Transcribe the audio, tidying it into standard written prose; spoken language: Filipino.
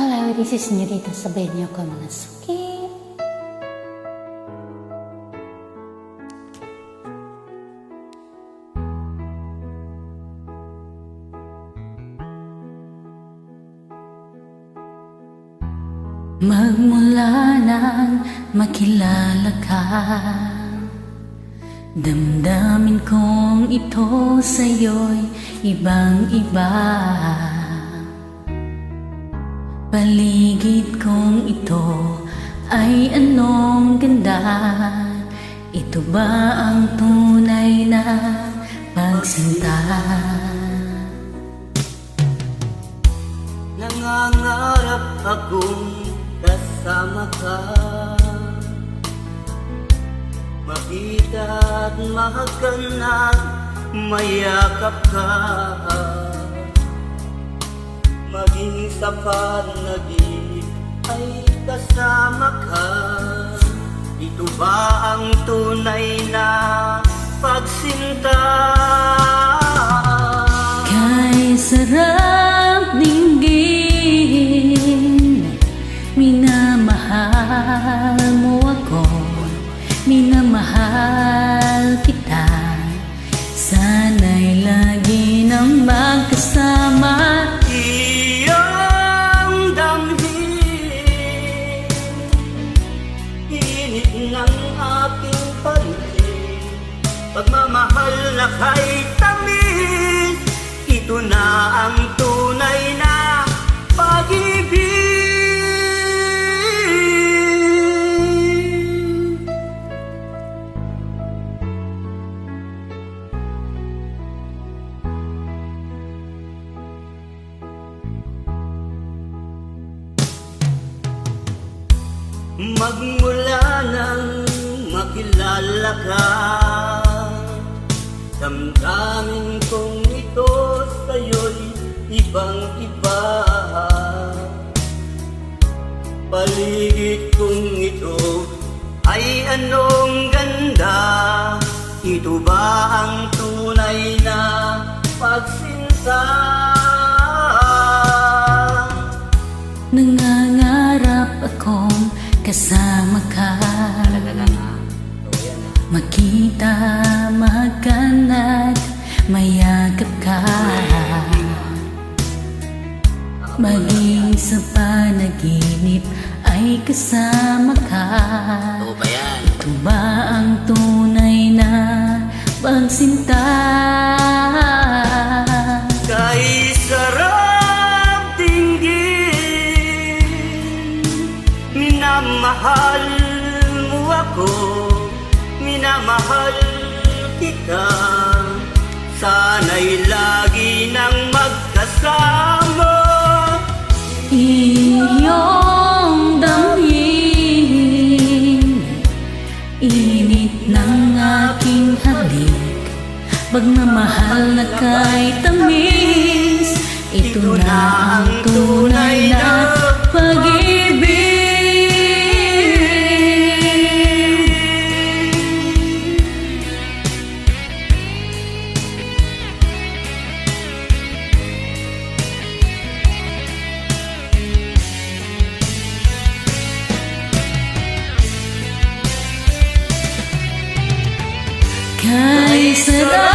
Hello, this is Nurita sa Benyo ko mga suki. Magmula nang makilala ka, damdamin kong ito sa'yo'y ibang-iba. Paligid kong ito ay anong ganda. Ito ba ang tunay na pagsinta? Nangangarap akong kasama ka, makita at mahagkan, mayakap ka, maging sa panaginip ay kasama ka. Ito ba ang tunay na pagsinta? Kay sarap dinggin, minamahal mo ako, minamahal kita. Sana'y lagi nang magkasama. Iyong damhin, init ng aking paligid, pagmamahal na kay tamis. Ito na ang tunay na pag-ibig. Magmula nang makilala ka, damdamin kong ito sa'yo'y ibang-iba. Paligid kong ito ay anong ganda. Ito ba ang tunay na pagsinta? Nangangarap akong kasama ka, makita, magkanat, mayakap ka, maging sa panaginip ay kasama ka. Ito ba ang tunay na pagsinta? Kay sarap dinggin, minamahal mo ako, minamahal kita. Sana'y lagi nang magkasama. Iyong damhin, init ng aking halik, pagmamahal na kay tamis. Ito na ang tunay na pag-ibig. Kay sarap